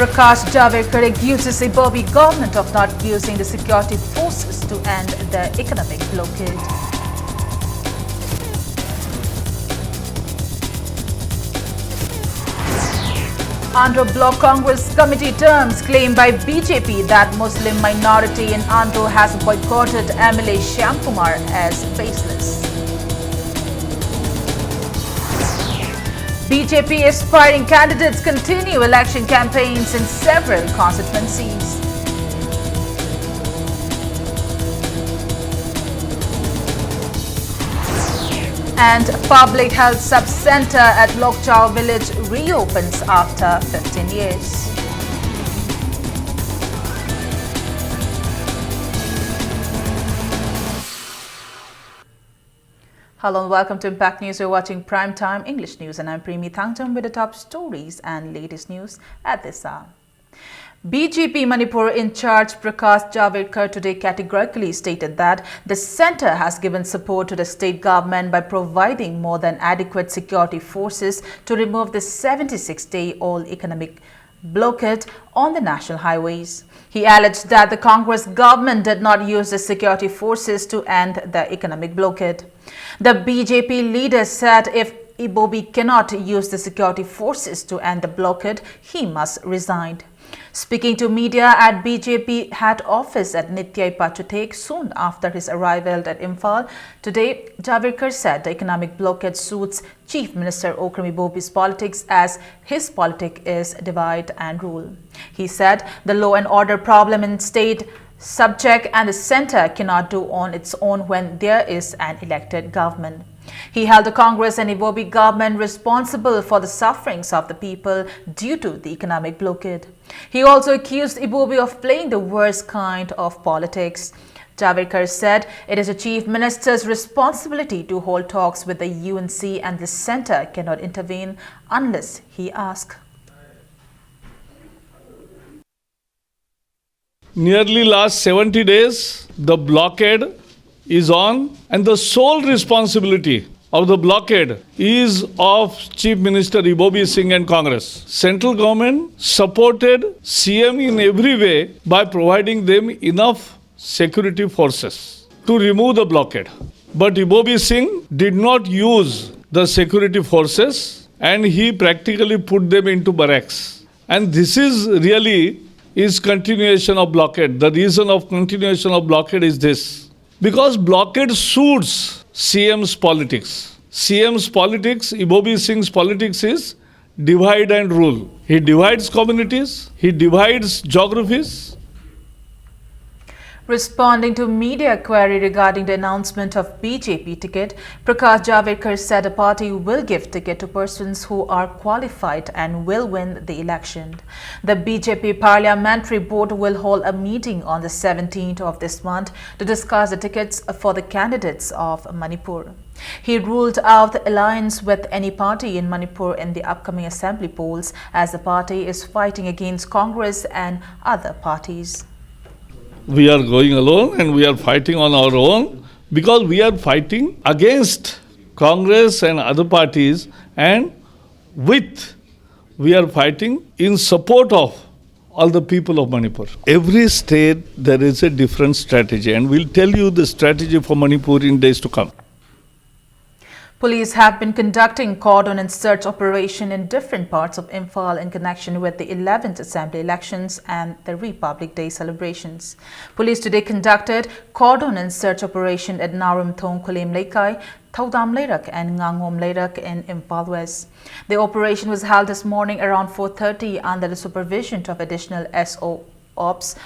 Prakash Javadekar accuses the Bobby government of not using the security forces to end the economic blockade. Andhra Block Congress Committee terms claimed by BJP that Muslim minority in Andhra has boycotted MLA Shyam Kumar as baseless. BJP aspiring candidates continue election campaigns in several constituencies. And Public Health Sub-Center at Lokchao village reopens after 15 years. Hello and welcome to Impact News. You're watching Primetime English News and I'm Premi Thangtam with the top stories and latest news at this hour. BJP Manipur in charge Prakash Javadekar today categorically stated that the centre has given support to the state government by providing more than adequate security forces to remove the 76-day-old economic blockade on the national highways. He alleged that the Congress government did not use the security forces to end the economic blockade. The BJP leader said if Ibobi cannot use the security forces to end the blockade, he must resign. Speaking to media at BJP head office at Nityai Pachutek soon after his arrival at Imphal, today Javadekar said the economic blockade suits Chief Minister Okram Ibobi's politics as his politic is divide and rule. He said the law and order problem in state subject and the centre cannot do on its own when there is an elected government. He held the Congress and Ibobi government responsible for the sufferings of the people due to the economic blockade. He also accused Ibobi of playing the worst kind of politics. Javadekar said it is the Chief Minister's responsibility to hold talks with the UNC and the centre cannot intervene unless he asks. Nearly last 70 days, the blockade is on and the sole responsibility of the blockade is of Chief Minister Ibobi Singh and Congress. Central government supported CM in every way by providing them enough security forces to remove the blockade. But Ibobi Singh did not use the security forces and he practically put them into barracks. And this is really continuation of blockade. The reason of continuation of blockade is this. Because blockade suits CM's politics. CM's politics, Ibobi Singh's politics is divide and rule. He divides communities, he divides geographies. Responding to media query regarding the announcement of BJP ticket, Prakash Javadekar said the party will give ticket to persons who are qualified and will win the election. The BJP Parliamentary Board will hold a meeting on the 17th of this month to discuss the tickets for the candidates of Manipur. He ruled out the alliance with any party in Manipur in the upcoming assembly polls as the party is fighting against Congress and other parties. We are going alone and we are fighting on our own because we are fighting against Congress and other parties and we are fighting in support of all the people of Manipur. Every state there is a different strategy and we'll tell you the strategy for Manipur in days to come. Police have been conducting cordon and search operation in different parts of Imphal in connection with the 11th Assembly elections and the Republic Day celebrations. Police today conducted cordon and search operation at Narum Thong Kulem Lekai, Thaudam Leirak and Ngangom Leirak in Imphal West. The operation was held this morning around 4:30 under the supervision of additional SO Ops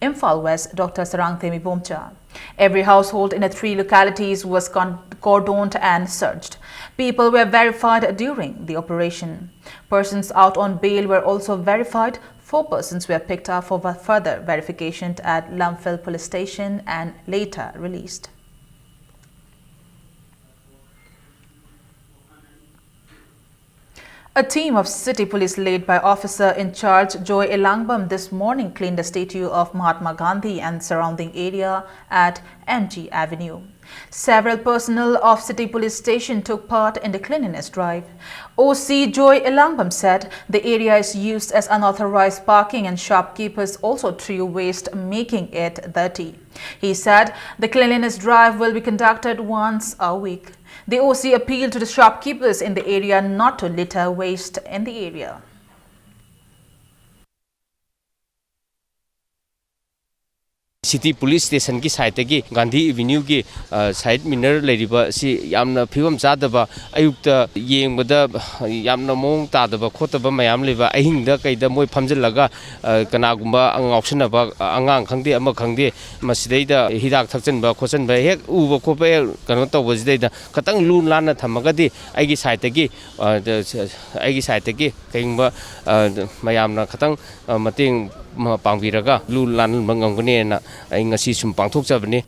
Imphal West, Dr. Sarangthemi Bomcha. Every household in the 3 localities was cordoned and searched. People were verified during the operation. Persons out on bail were also verified. 4 persons were picked up for further verification at Lumphil Police Station and later released. A team of city police led by officer in charge Joy Elangbam this morning cleaned the statue of Mahatma Gandhi and surrounding area at MG Avenue. Several personnel of City Police Station took part in the cleanliness drive. OC Joy Elangam said the area is used as unauthorized parking and shopkeepers also threw waste, making it dirty. He said the cleanliness drive will be conducted once a week. The OC appealed to the shopkeepers in the area not to litter waste in the area. City Police Station ki side ki Gandhi Avenue ki side minor leriba si yamna phibam chadaba ayukta yengbada yamna mong tadaba khotaba mayam leba ahingda kaida moi phamjillaga kanagumba angausinaba angang khangde ama khangde masidaida hidak thakchanba khochanba hek uba khopa kano tawba sidaida katang lun lana thamagadi aigi side ki kaingba mayamna katang mating pangviraga lun lan mangangane na ngasi sum pangthokjabani.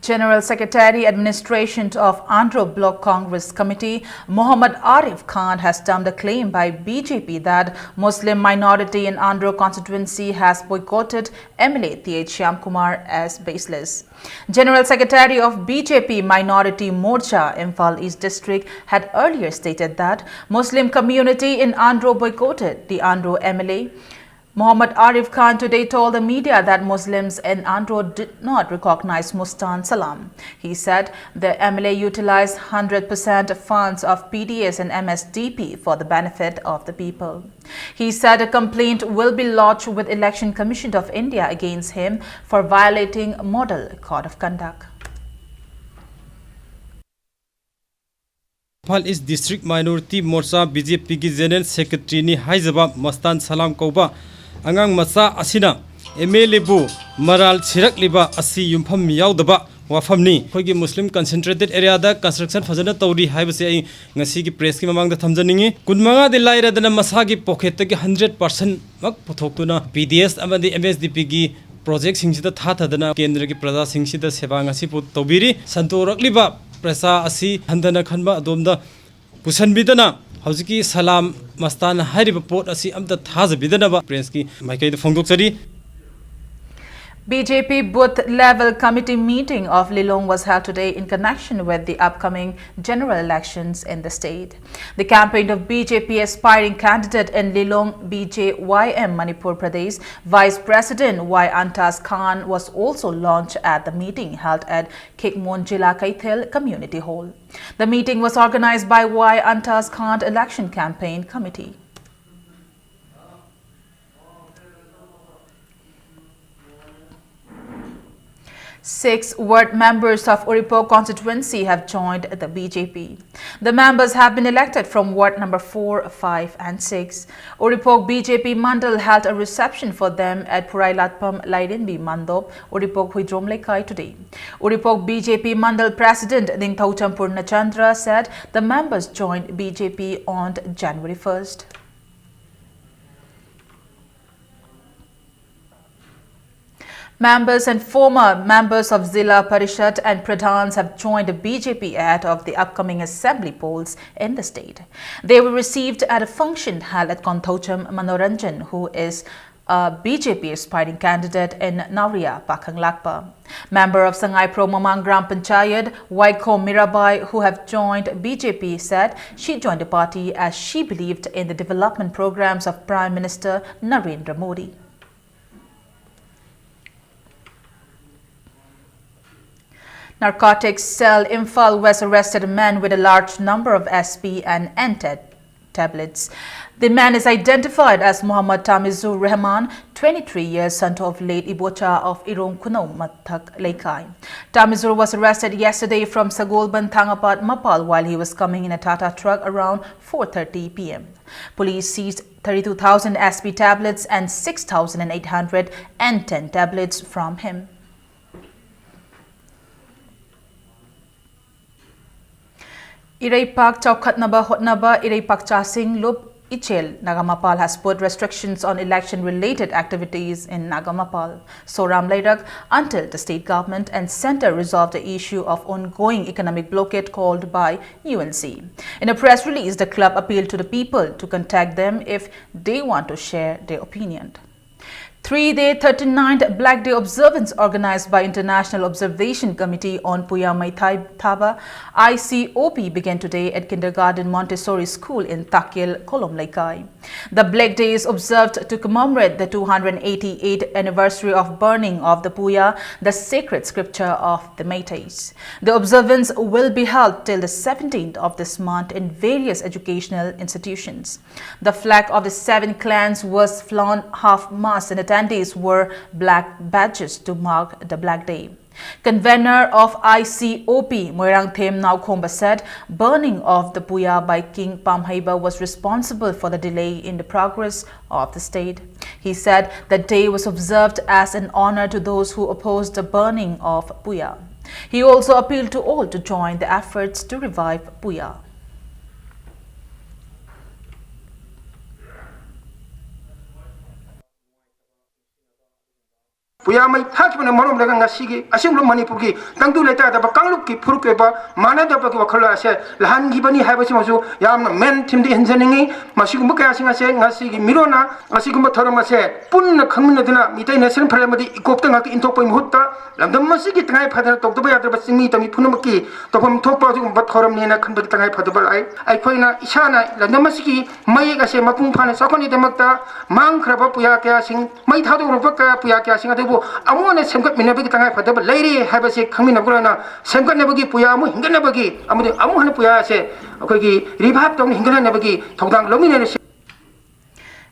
General Secretary Administration of Andhra Block Congress Committee Muhammad Arif Khan has termed a claim by BJP that Muslim minority in Andhra constituency has boycotted MLA T.H. Shyamkumar as baseless. General Secretary of BJP Minority Morcha Imphal East District had earlier stated that Muslim community in Andhra boycotted the Andhra MLA. Muhammad Arif Khan today told the media that Muslims in Andhra did not recognize Mustan Salam. He said the MLA utilized 100% funds of PDS and MSDP for the benefit of the people. He said a complaint will be lodged with Election Commission of India against him for violating Model Code of Conduct. Imphal East District Minority Morcha BJP ki General Secretary ni haizaba Mustan Salam kauba angang macha asina MLA bu maral chirak liba asi yumpham yaudaba wafamni khoigi Muslim concentrated area da construction fajana tawri haibase ai ngasi ki press ki mamang da thamjaningi kunmanga de laira dana masa ki pocket ki 100% mak photoktuna PDS amadi MSDP ki project singsida thatadana kendra ki praja singsida seba ngasi pu tawbiri santorakliba presa asi handana khanba adomda pusanbidana Hauski Salam Mustan Hariba Port asi amta thazabidana prince ki maikai da phongdoksari. BJP Booth Level Committee meeting of Lilong was held today in connection with the upcoming general elections in the state. The campaign of BJP aspiring candidate in Lilong BJYM Manipur Pradesh Vice President Y. Antas Khan was also launched at the meeting held at Kekmon Jila Kaithel Community Hall. The meeting was organized by Y. Antas Khan Election Campaign Committee. 6 ward members of Uripok constituency have joined the BJP. The members have been elected from ward number 4, 5 and 6. Uripok BJP Mandal held a reception for them at Purailatpam Lairinbi Mandop, Uripok Huidrom Lekai today. Uripok BJP Mandal President Ningthaucham Purnachandra said the members joined BJP on January 1st. Members and former members of Zilla Parishad and Pradhans have joined the BJP ahead of the upcoming assembly polls in the state. They were received at a function held at Konthocham Manoranjan, who is a BJP aspiring candidate in Nauria, Pakhang Lakpa. Member of Sangai Pro Mamang Gram Panchayat, Waiko Mirabai, who have joined BJP, said she joined the party as she believed in the development programs of Prime Minister Narendra Modi. Narcotics cell Imphal West arrested a man with a large number of SP and NTED tablets. The man is identified as Muhammad Tamizur Rahman, 23 years, son of late Ibocha of Irong Kuno Mathak Lekai. Tamizur was arrested yesterday from Sagolban Thangapat Mapal while he was coming in a Tata truck around 4:30 p.m. Police seized 32,000 SP tablets and 6,800 N10 tablets from him. Iraipak Chaukhatnaba Hotnaba Iraipak Chasing Lup Ichel Nagamapal has put restrictions on election-related activities in Nagamapal, Soram Lairak, until the state government and centre resolve the issue of ongoing economic blockade called by UNC. In a press release, the club appealed to the people to contact them if they want to share their opinion. Three-day 39th Black Day observance organized by International Observation Committee on Puya Mai Thaba ICOP began today at Kindergarten Montessori School in Takil, Kolom Laikai. The Black Day is observed to commemorate the 288th anniversary of burning of the Puya, the sacred scripture of the Meiteis. The observance will be held till the 17th of this month in various educational institutions. The flag of the 7 clans was flown half-mast and attendees wore black badges to mark the Black Day. Convener of ICOP, Moirang Them Naukhomba said burning of the Puya by King Pamhaiba was responsible for the delay in the progress of the state. He said the day was observed as an honor to those who opposed the burning of Puya. He also appealed to all to join the efforts to revive Puya. Puya mai thakibana marom daga ngasigi asinglo manipurgi tangdu leta da kanglup ki phuruk eba mana da ki wakhala ase lahan gibani habasi masu yamna men timdi henjaningi masigu mukaya singa se ngasigi mirona masigu matharama se punna khangna dina mitai national phalamadi ikopta ngak intokpai muhutta lamdam masigi tangai phadana tokdoba yadra singi tami phunamaki topam thokpa ju bathoram nena khanba tangai phadaba ai khoina isana lamdam masigi mai ga se mapung phana sakoni demakta mang khraba puya kya sing mai thadu rupaka puya kya singa amone semkat minabagi tangai phadaba leiri habase khangmina burana semkat nabagi puya amu hinganabagi amu hana puya se akogi revive tong hinganabagi thongdang lomine.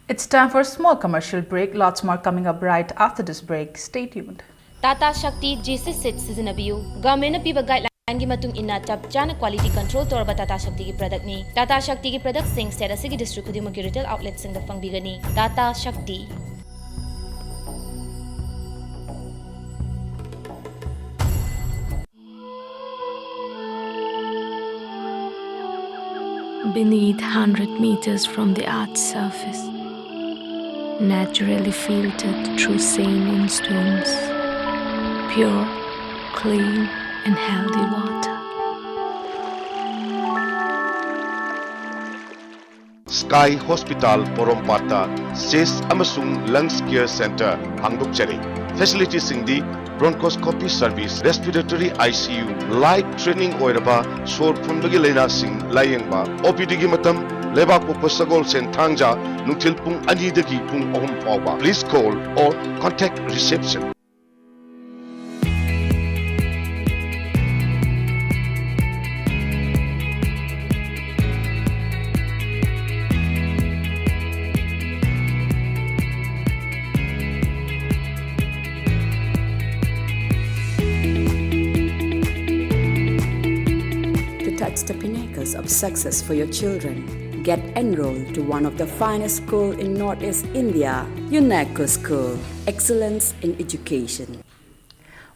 It's time for a small commercial break. Lots more coming up right after this break. Stay tuned. Tata Shakti G6 Sizinabiu Government Piba Guideline gi matung ina chap chana quality control torba Tata Shakti ki product ni Tata Shakti ki product sing set asigi district khudimuk ki retail outlet sing da fangbigani Tata Shakti. Beneath 100 meters from the Earth's surface, naturally filtered through saline stones, pure, clean and healthy water. Sky Hospital Porompata Cyst amasung Lungs Care Center hangdokjari. Facilities singdi bronchoscopy service, respiratory ICU, light training oiraba, sor phunbagi laina sing layengba, OPD gi matam lebak pokpa sagol sen thangja nungthil pung 2 dagi pung 3 fawba. Please call or contact reception. Touch the pinnacles of success for your children. Get enrolled to one of the finest schools in Northeast India, UNESCO School. Excellence in education.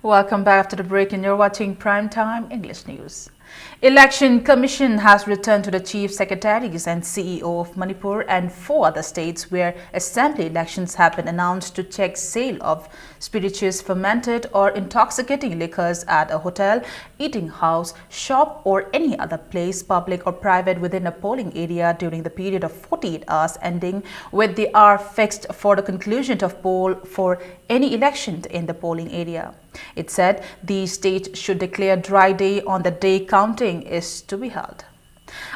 Welcome back after the break, and you're watching Primetime English News. Election Commission has returned to the Chief Secretaries and CEO of Manipur and 4 other states where assembly elections have been announced to check sale of spirituous, fermented or intoxicating liquors at a hotel, eating house, shop or any other place, public or private, within a polling area during the period of 48 hours ending with the hour fixed for the conclusion of poll for any election in the polling area. It said the state should declare dry day on the day counting is to be held.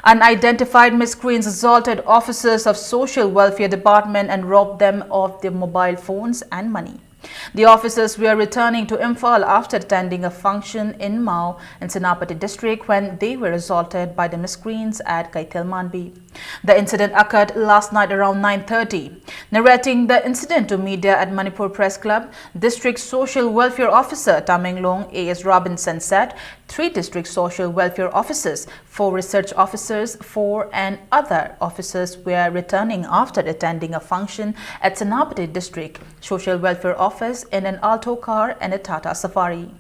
Unidentified miscreants assaulted officers of Social Welfare Department and robbed them of their mobile phones and money. The officers were returning to Imphal after attending a function in Mao and Senapati district when they were assaulted by the miscreants at Kaithelmanbi. The incident occurred last night around 9:30. Narrating the incident to media at Manipur Press Club, District Social Welfare Officer Tamenglong A.S. Robinson said 3 district social welfare officers, 4 research officers, 4 and other officers were returning after attending a function at Senapati district social welfare office in an Alto car and a Tata Safari.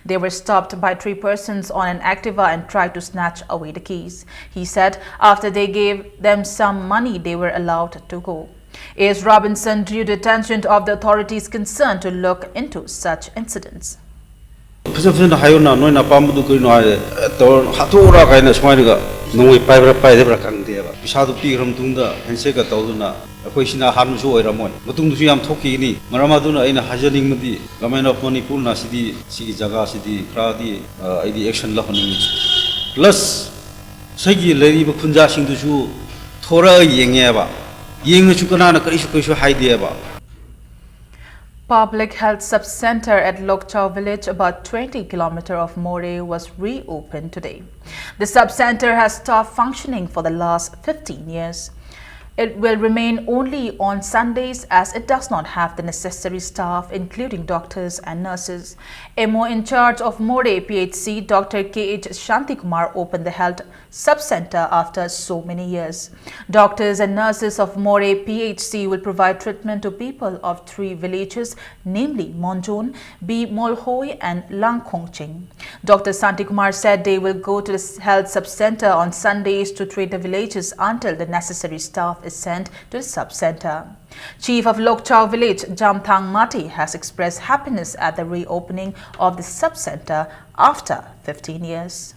They were stopped by 3 persons on an Activa and tried to snatch away the keys. He said after they gave them some money, they were allowed to go. A.S. Robinson drew the attention of the authorities concerned to look into such incidents. फजन फजन हायोना नोइना पामदु करिनो हाय तो हाथोरा काइना समाइगा नोइ पाइब्रा पाइदेब्रा खंगदेबा पिसादु पिग्रम तुंगदा हेंसे का तौदुना अखोइ सिना हारमुसु ओइरामोय मतुंगदुसु याम थोकिनी मरामादुना अइना हाजनिंगमदि government of Manipur ना सिगी जगह सिदी क्रादी आइदि action लहनिंग plus सगी लेरिबा खुंजा सिंगदुसु थोरा येंगेबा येंगसु कनाना करिसु हाइदेबा. Public Health Sub-Center at Lokchau village, about 20 km of More, was reopened today. The sub-center has stopped functioning for the last 15 years. It will remain only on Sundays as it does not have the necessary staff, including doctors and nurses. MO in charge of More PHC, Dr. K.H. Shantikumar, opened the health sub-center after so many years. Doctors and nurses of More PHC will provide treatment to people of 3 villages, namely Monjon, B. Molhoi and Langkhongching. Dr. Shantikumar said they will go to the health sub-center on Sundays to treat the villages until the necessary staff is sent to the sub-center. Chief of Lokchau village, Jamthang Mati, has expressed happiness at the reopening of the sub-center after 15 years.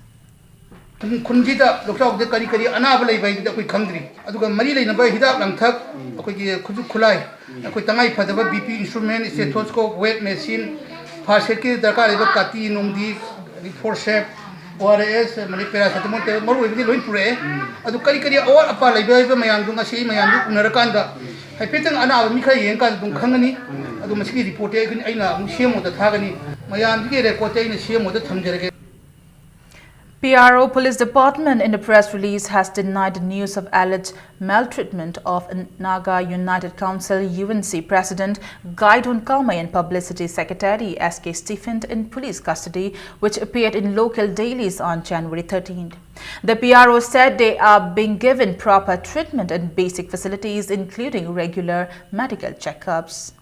Kunjita Lokchau de Kari Kari Anabale by the country. Aduka Marila in a hidap and tuck, Kulai, Kutangai Padava BP instrument, stethoscope, weight machine, Paseki, the Kariba Kati, Numdi, forceps, ORS, Malipera, Satamonte, more with the Lupre, Adukari, all a Palaiba, Mayandunga, Mayandu, Narakanda. I put an hour Mika Yanka Dunkangani, Adumaski reported in Aina, Museum of the Tagani, Mayan, reported in the Shame of the Tamjere. PRO Police Department in a press release has denied the news of alleged maltreatment of Naga United Council UNC President Gaidon Kamai and Publicity Secretary SK Stephen in police custody, which appeared in local dailies on January 13th. The PRO said they are being given proper treatment and basic facilities, including regular medical checkups.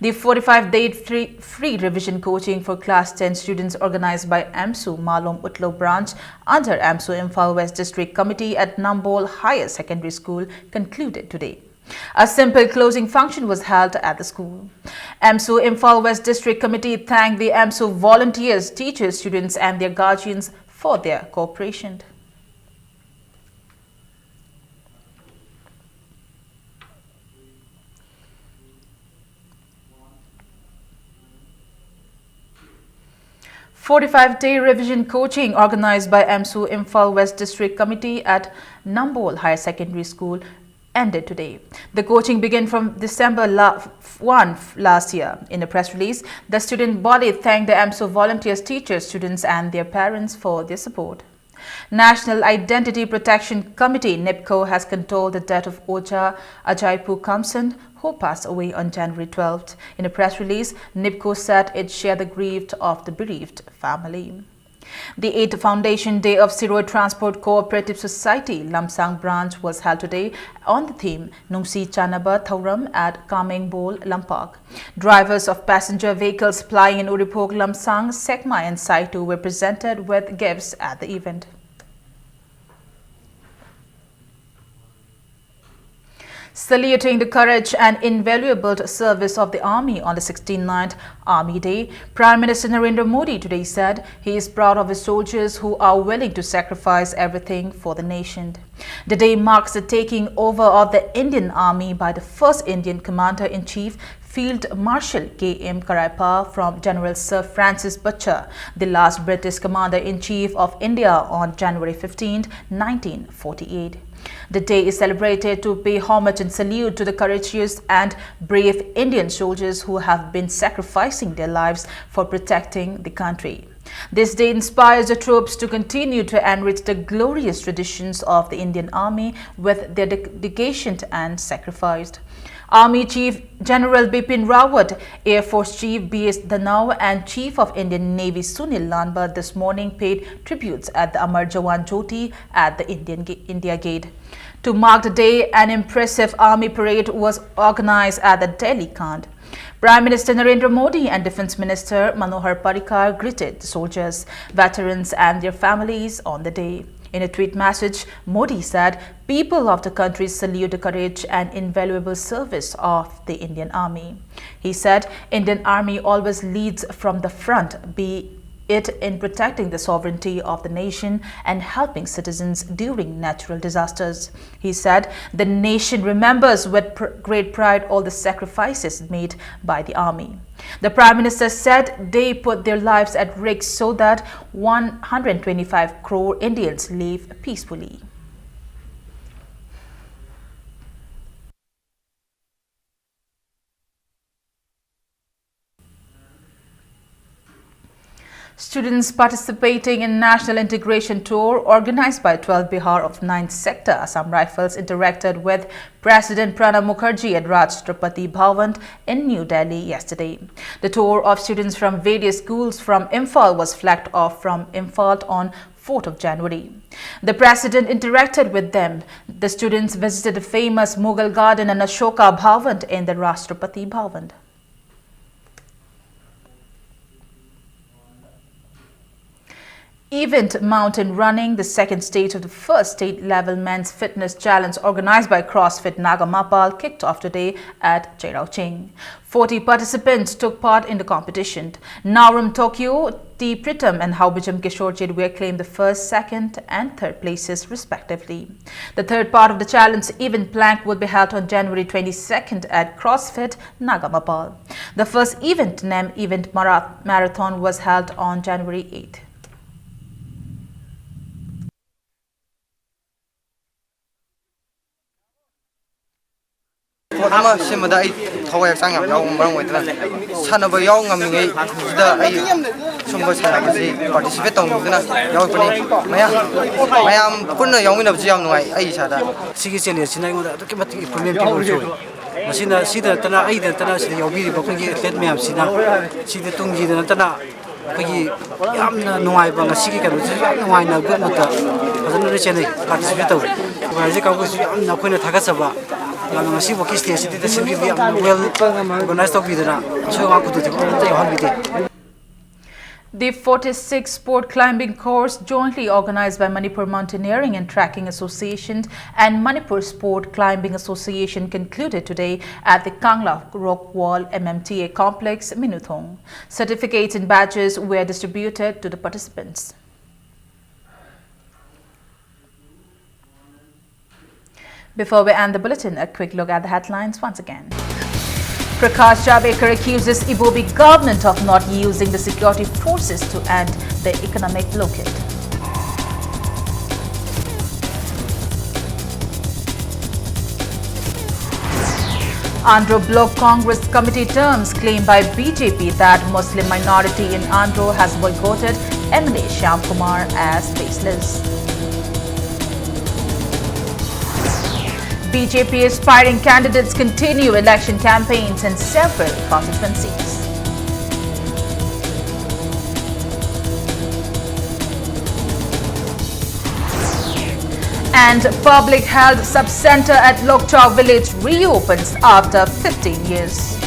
The 45-day free revision coaching for Class 10 students organized by AMSU Malom Utlo branch under AMSU Imphal West District Committee at Nambol Higher Secondary School concluded today. A simple closing function was held at the school. AMSU Imphal West District Committee thanked the AMSU volunteers, teachers, students and their guardians for their cooperation. A 45-day revision coaching organized by AMSU Imphal West District Committee at Nambol Higher Secondary School ended today. The coaching began from December 1 last year. In a press release, the student body thanked the AMSU volunteers, teachers, students and their parents for their support. National Identity Protection Committee NIPCO has condoled the death of Ocha Ajaipu Kamsan, who passed away on January 12th. In a press release, NIPCO said it shared the grief of the bereaved family. The 8th Foundation Day of Siroi Transport Cooperative Society Lamsang branch was held today on the theme Nungsi Chanaba Thauram at Kamengbol, Lampak. Drivers of passenger vehicles plying in Uripok, Lamsang, Sekma and Saitu were presented with gifts at the event. Saluting the courage and invaluable service of the Army on the 69th Army Day, Prime Minister Narendra Modi today said he is proud of his soldiers who are willing to sacrifice everything for the nation. The day marks the taking over of the Indian Army by the first Indian Commander-in-Chief, Field Marshal K.M. Karaipa from General Sir Francis Butcher, the last British Commander-in-Chief of India on January 15, 1948. The day is celebrated to pay homage and salute to the courageous and brave Indian soldiers who have been sacrificing their lives for protecting the country. This day inspires the troops to continue to enrich the glorious traditions of the Indian Army with their dedication and sacrifice. Army Chief General Bipin Rawat, Air Force Chief B.S. Dhanau and Chief of Indian Navy Sunil Lanba this morning paid tributes at the Amar Jawan Jyoti at the India Gate. To mark the day, an impressive army parade was organized at the Delhi Camp. Prime Minister Narendra Modi and Defence Minister Manohar Parrikar greeted the soldiers, veterans and their families on the day. In a tweet message, Modi said, "People of the country salute the courage and invaluable service of the Indian Army." He said, "Indian Army always leads from the front, be it in protecting the sovereignty of the nation and helping citizens during natural disasters. He said the nation remembers with great pride all the sacrifices made by the army. The Prime Minister said they put their lives at risk so that 125 crore Indians live peacefully. Students participating in National Integration Tour organized by 12 Bihar of 9th Sector Assam Rifles interacted with President Pranab Mukherjee at Rashtrapati Bhavan in New Delhi yesterday. The tour of students from various schools from Imphal was flagged off from Imphal on 4th of January. The President interacted with them. The students visited the famous Mughal Garden and Ashoka Bhavan in the Rashtrapati Bhavan. Event Mountain Running, the second stage of the first state-level men's fitness challenge organized by CrossFit Nagamapal, kicked off today at Cherauching. 40 participants took part in the competition. Naurum Tokyo, T. Pritam and Haubijam Kishore Chidwe claimed the first, second and third places respectively. The third part of the challenge event plank will be held on January 22nd at CrossFit Nagamapal. The first event, NEM Event Marathon, was held on January 8th. Ama semada ai thawai sang yam yaw marang wai tana sanaba yaw ngamngai da ai sumba sanaba si participate tong dana yaw pani mayam punna yawmina bji yam ngai ai sada sigi chele sinai ngoda to kemati problem pi bol choi masina sida tana ai da tana sida yawbi ba ko gi athlete mayam sina sida tungji da tana kagi yamna nuai ba ngasigi ka nuai na gwa mata fazana chene participate taw ba ji ka ko yamna koina thagachaba ngasi boki stage ti simbi well organized of bidana so wa kudu ti hobide. The 46th Sport Climbing Course, jointly organized by Manipur Mountaineering and Trekking Association and Manipur Sport Climbing Association, concluded today at the Kangla Rock Wall MMTA Complex, Minuthong. Certificates and badges were distributed to the participants. Before we end the bulletin, a quick look at the headlines once again. Prakash Javadekar accuses Ibobi government of not using the security forces to end the economic blockade. Andhra Block Congress Committee terms claimed by BJP that Muslim minority in Andhra has boycotted MLA Shyam Kumar as baseless. BJP aspiring candidates continue election campaigns in several constituencies. And public health sub-center at Lokchau village reopens after 15 years.